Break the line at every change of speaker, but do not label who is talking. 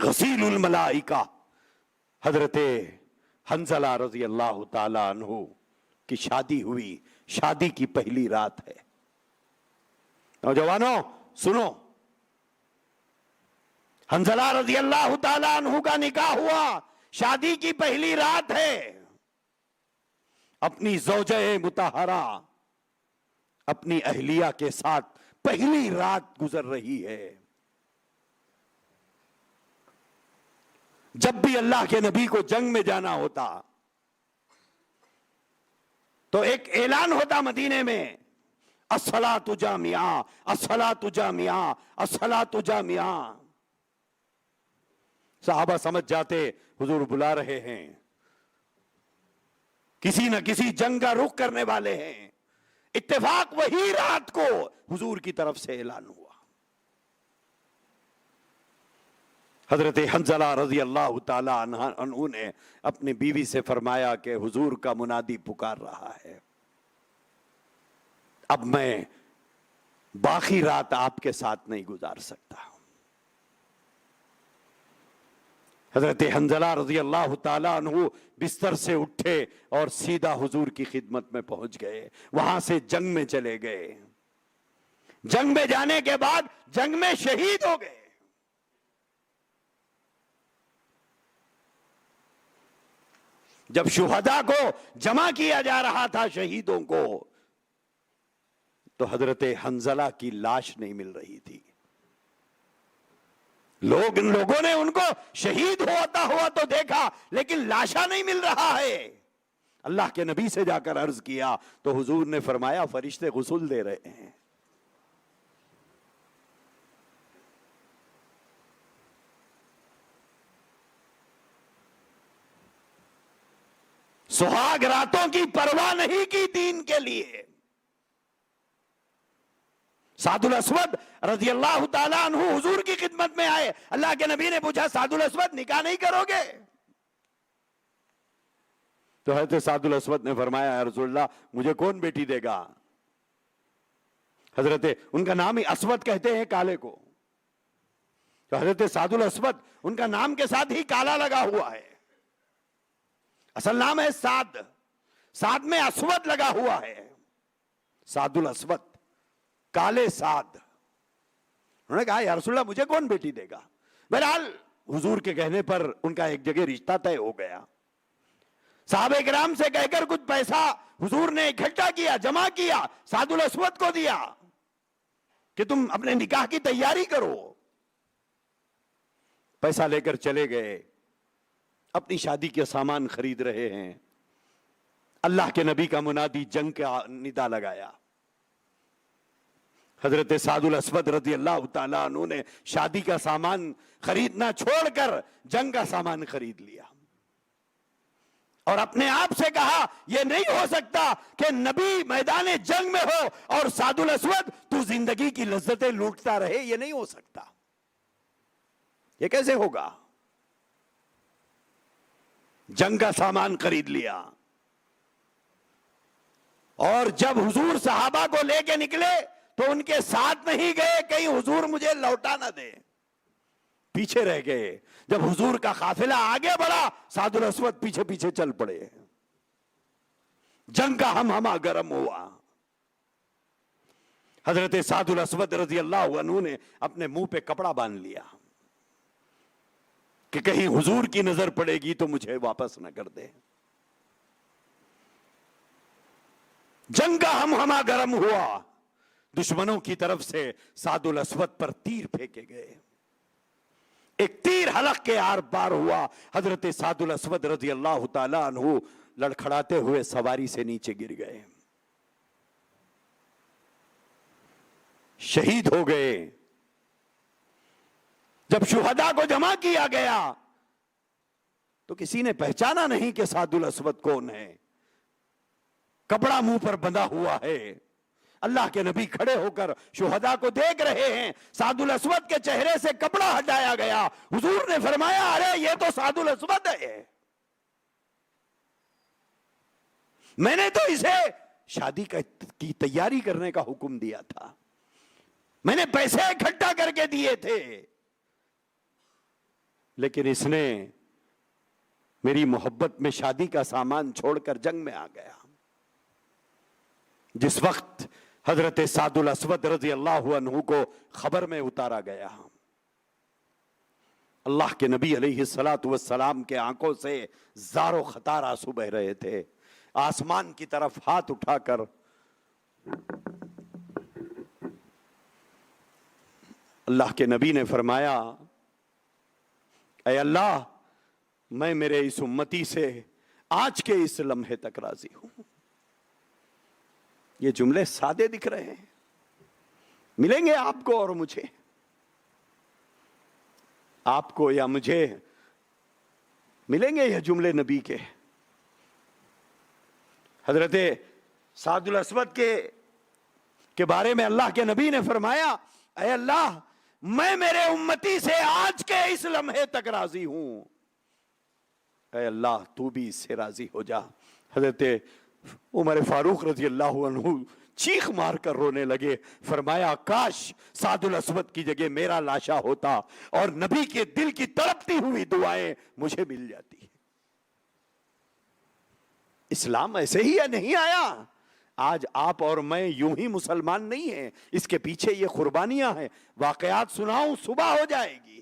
غسیل الملائکہ حضرت حنظلہ رضی اللہ تعالیٰ عنہ کی شادی ہوئی. شادی کی پہلی رات ہے. نوجوانوں سنو، حنظلہ رضی اللہ تعالیٰ عنہ کا نکاح ہوا، شادی کی پہلی رات ہے. اپنی زوجہ مطہرہ اپنی اہلیہ کے ساتھ پہلی رات گزر رہی ہے. جب بھی اللہ کے نبی کو جنگ میں جانا ہوتا تو ایک اعلان ہوتا مدینے میں، الصلاۃ جامعہ، الصلاۃ جامعہ، الصلاۃ جامعہ. صحابہ سمجھ جاتے حضور بلا رہے ہیں، کسی نہ کسی جنگ کا رخ کرنے والے ہیں. اتفاق وہی رات کو حضور کی طرف سے اعلان ہوا. حضرت حنظلہ رضی اللہ تعالی عنہ نے اپنی بیوی سے فرمایا کہ حضور کا منادی پکار رہا ہے، اب میں باقی رات آپ کے ساتھ نہیں گزار سکتا. حضرت حنظلہ رضی اللہ تعالیٰ عنہ بستر سے اٹھے اور سیدھا حضور کی خدمت میں پہنچ گئے. وہاں سے جنگ میں چلے گئے. جنگ میں جانے کے بعد جنگ میں شہید ہو گئے. جب شہداء کو جمع کیا جا رہا تھا شہیدوں کو، تو حضرت حنظلہ کی لاش نہیں مل رہی تھی. لوگوں نے ان کو شہید ہوتا ہوا تو دیکھا، لیکن لاشا نہیں مل رہا ہے. اللہ کے نبی سے جا کر عرض کیا تو حضور نے فرمایا فرشتے غسل دے رہے ہیں. سہاگ راتوں کی پرواہ نہیں کی دین کے لیے. سعد الاسود رضی اللہ تعالیٰ عنہ حضور کی خدمت میں آئے. اللہ کے نبی نے پوچھا سعد الاسود نکاح نہیں کرو گے؟ تو حضرت سعد الاسود نے فرمایا یا رسول اللہ مجھے کون بیٹی دے گا؟ حضرت ان کا نام ہی اسود کہتے ہیں کالے کو، تو حضرت سعد الاسود ان کا نام کے ساتھ ہی کالا لگا ہوا ہے. اصل نام ہے سعد، سعد میں اسود لگا ہوا ہے. سعد الاسود کالے سعد. انہوں نے کہا یا رسول اللہ مجھے کون بیٹی دے گا؟ بہرحال حضور کے کہنے پر ان کا ایک جگہ رشتہ طے ہو گیا. صحابہ کرام سے کہہ کر کچھ پیسہ حضور نے اکٹھا کیا، جمع کیا، سعد الاسود کو دیا کہ تم اپنے نکاح کی تیاری کرو. پیسہ لے کر چلے گئے، اپنی شادی کے سامان خرید رہے ہیں. اللہ کے نبی کا منادی جنگ کا ندا لگایا. حضرت سعد الاسود رضی اللہ تعالیٰ عنہ نے شادی کا سامان خریدنا چھوڑ کر جنگ کا سامان خرید لیا، اور اپنے آپ سے کہا یہ نہیں ہو سکتا کہ نبی میدان جنگ میں ہو اور سعد الاسود تو زندگی کی لذتیں لوٹتا رہے. یہ نہیں ہو سکتا، یہ کیسے ہوگا؟ جنگ کا سامان خرید لیا، اور جب حضور صحابہ کو لے کے نکلے تو ان کے ساتھ نہیں گئے کہیں حضور مجھے لوٹا نہ دے، پیچھے رہ گئے. جب حضور کا قافلہ آگے بڑھا سعد الاسود پیچھے پیچھے چل پڑے. جنگ کا ہمہمہ گرم ہوا. حضرت سعد الاسود رضی اللہ عنہ نے اپنے منہ پہ کپڑا باندھ لیا کہ کہیں حضور کی نظر پڑے گی تو مجھے واپس نہ کر دے. جنگ کا ہمہمہ گرم ہوا. دشمنوں کی طرف سے سعد الاسود پر تیر پھینکے گئے. ایک تیر حلق کے آر پار ہوا. حضرت سعد الاسود رضی اللہ تعالیٰ عنہ لڑکھڑاتے ہوئے سواری سے نیچے گر گئے، شہید ہو گئے. جب شہداء کو جمع کیا گیا تو کسی نے پہچانا نہیں کہ سعد الاسود کون ہے. کپڑا منہ پر بندھا ہوا ہے. اللہ کے نبی کھڑے ہو کر شہداء کو دیکھ رہے ہیں. سعد الاسود کے چہرے سے کپڑا ہٹایا گیا. حضور نے فرمایا ارے یہ تو سعد الاسود ہے، میں نے تو اسے شادی کی تیاری کرنے کا حکم دیا تھا، میں نے پیسے اکٹھا کر کے دیے تھے، لیکن اس نے میری محبت میں شادی کا سامان چھوڑ کر جنگ میں آ گیا. جس وقت حضرت سعد الاسود رضی اللہ عنہ کو خبر میں اتارا گیا، اللہ کے نبی علیہ الصلوۃ والسلام کے آنکھوں سے زار و خطار آنسو بہ رہے تھے. آسمان کی طرف ہاتھ اٹھا کر اللہ کے نبی نے فرمایا، اے اللہ، میں میرے اس امتی سے آج کے اس لمحے تک راضی ہوں. یہ جملے سادے دکھ رہے ہیں، ملیں گے آپ کو اور مجھے، آپ کو یا مجھے ملیں گے یہ جملے نبی کے. حضرت سعد الاسود کے بارے میں اللہ کے نبی نے فرمایا، اے اللہ، میں میرے امتی سے آج کے اس لمحے تک راضی ہوں، اے اللہ تو بھی اس سے راضی ہو جا. حضرت عمر فاروق رضی اللہ عنہ چیخ مار کر رونے لگے. فرمایا، کاش سعد الاسود کی جگہ میرا لاشا ہوتا اور نبی کے دل کی تڑپتی ہوئی دعائیں مجھے مل جاتی. اسلام ایسے ہی یا نہیں آیا؟ آج آپ اور میں یوں ہی مسلمان نہیں ہیں، اس کے پیچھے یہ قربانیاں ہیں. واقعات سناؤں صبح ہو جائے گی.